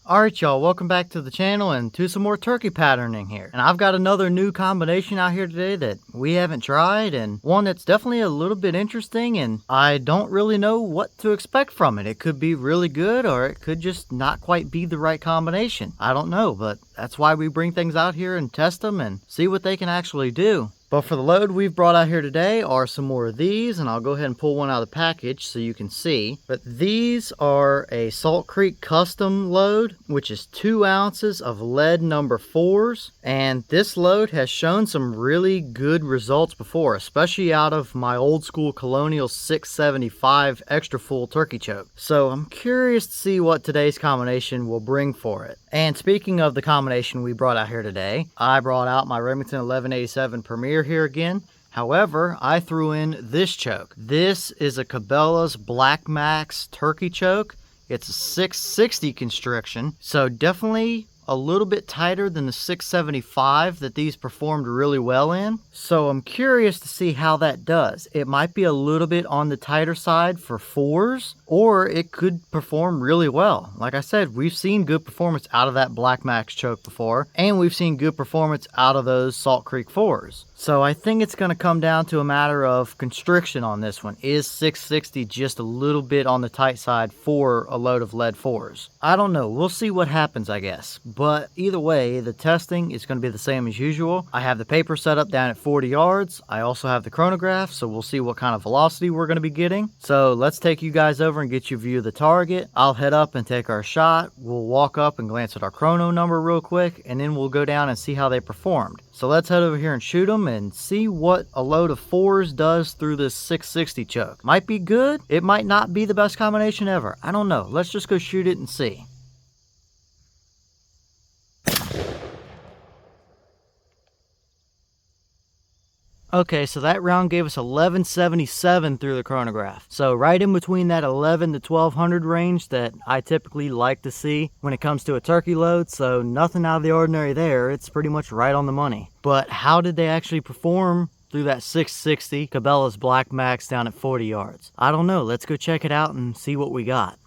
Alright y'all, welcome back to the channel and to some more turkey patterning here. And I've got another new combination out here today that we haven't tried, and one that's definitely a little bit interesting, and I don't really know what to expect from it. It could be really good or it could just not quite be the right combination. I don't know, but that's why we bring things out here and test them and see what they can actually do. But for the load we've brought out here today are some more of these, and I'll go ahead and pull one out of the package so you can see. But these are a Salt Creek custom load, which is 2 ounces of lead number 4s. And this load has shown some really good results before, especially out of my old school Colonial 675 extra full turkey choke. So I'm curious to see what today's combination will bring for it. And speaking of the combination we brought out here today, I brought out my Remington 1187 Premier here again. However, I threw in this choke. This is a Cabela's Blackmaxx turkey choke. It's a 660 constriction, so definitely a little bit tighter than the 675 that these performed really well in. So I'm curious to see how that does. It might be a little bit on the tighter side for 4s, or it could perform really well. Like I said, we've seen good performance out of that Blackmaxx choke before, and we've seen good performance out of those Salt Creek 4s. So I think it's going to come down to a matter of constriction on this one. Is 660 just a little bit on the tight side for a load of lead 4s? I don't know. We'll see what happens, I guess. But either way, the testing is going to be the same as usual. I have the paper set up down at 40 yards. I also have the chronograph, so we'll see what kind of velocity we're going to be getting. So let's take you guys over and get you a view of the target. I'll head up and take our shot. We'll walk up and glance at our chrono number real quick, and then we'll go down and see how they performed. So let's head over here and shoot them and see what a load of 4s does through this 660 choke. Might be good. It might not be the best combination ever. I don't know. Let's just go shoot it and see. Okay, so that round gave us 1177 through the chronograph. So right in between that 11 to 1200 range that I typically like to see when it comes to a turkey load. So nothing out of the ordinary there. It's pretty much right on the money. But how did they actually perform through that 660 Cabela's Blackmaxx down at 40 yards? I don't know. Let's go check it out and see what we got.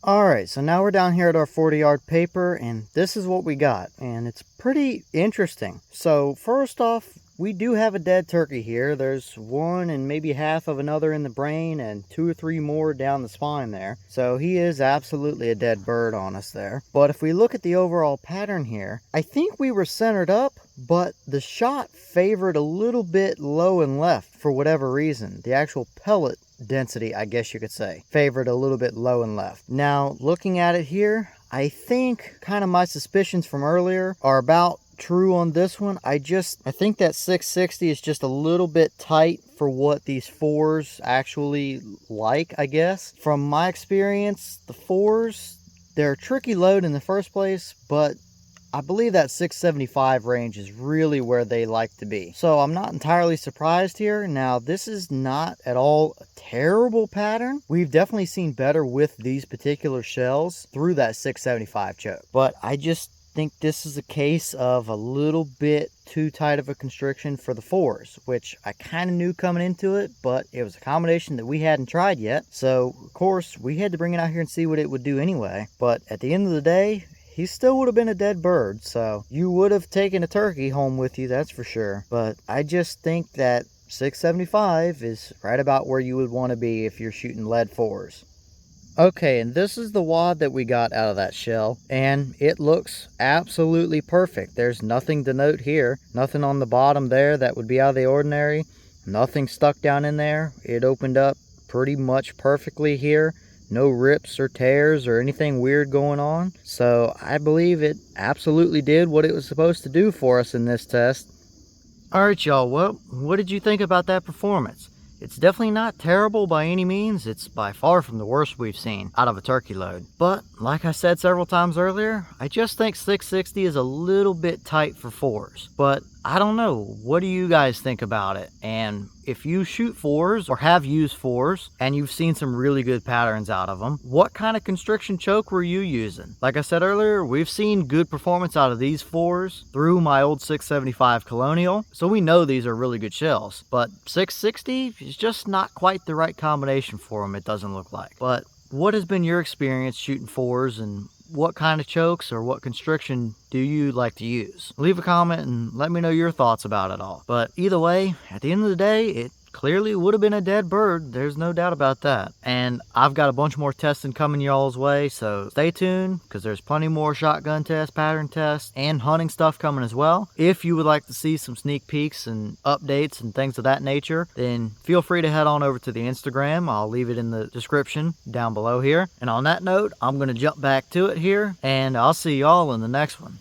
Alright, so now we're down here at our 40-yard paper, and this is what we got. And it's pretty interesting. So first off, we do have a dead turkey here. There's one and maybe half of another in the brain and 2 or 3 more down the spine there. So he is absolutely a dead bird on us there. But if we look at the overall pattern here, I think we were centered up, but the shot favored a little bit low and left for whatever reason. The actual pellet density, I guess you could say, favored a little bit low and left. Now, looking at it here, I think kind of my suspicions from earlier are about true on this one. I think that 660 is just a little bit tight for what these 4s actually like, I guess. From my experience, the 4s, they're a tricky load in the first place, but I believe that 675 range is really where they like to be. So I'm not entirely surprised here. Now, this is not at all a terrible pattern. We've definitely seen better with these particular shells through that 675 choke. But I just think this is a case of a little bit too tight of a constriction for the 4s, which I kind of knew coming into it, but it was a combination that we hadn't tried yet. So, of course, we had to bring it out here and see what it would do anyway. But at the end of the day, he still would have been a dead bird, so you would have taken a turkey home with you, that's for sure. But I just think that 675 is right about where you would want to be if you're shooting lead 4s. Okay, and this is the wad that we got out of that shell, and it looks absolutely perfect. There's nothing to note here. Nothing on the bottom there that would be out of the ordinary. Nothing stuck down in there. It opened up pretty much perfectly here. No rips or tears or anything weird going on. So I believe it absolutely did what it was supposed to do for us in this test. Alright y'all, well, what did you think about that performance? It's definitely not terrible by any means. It's by far from the worst we've seen out of a turkey load. But like I said several times earlier, I just think 660 is a little bit tight for 4s. But I don't know. What do you guys think about it? And if you shoot 4s or have used 4s and you've seen some really good patterns out of them, what kind of constriction choke were you using? Like I said earlier, we've seen good performance out of these 4s through my old 675 Colonial, so we know these are really good shells. But 660 is just not quite the right combination for them, it doesn't look like. But what has been your experience shooting 4s, and what kind of chokes or what constriction do you like to use? Leave a comment and let me know your thoughts about it all. But either way, at the end of the day, it clearly would have been a dead bird. There's no doubt about that. And I've got a bunch more testing coming y'all's way, so stay tuned because there's plenty more shotgun tests, pattern tests, and hunting stuff coming as well. If you would like to see some sneak peeks and updates and things of that nature, then feel free to head on over to the Instagram. I'll leave it in the description down below here. And on that note, I'm going to jump back to it here, and I'll see y'all in the next one.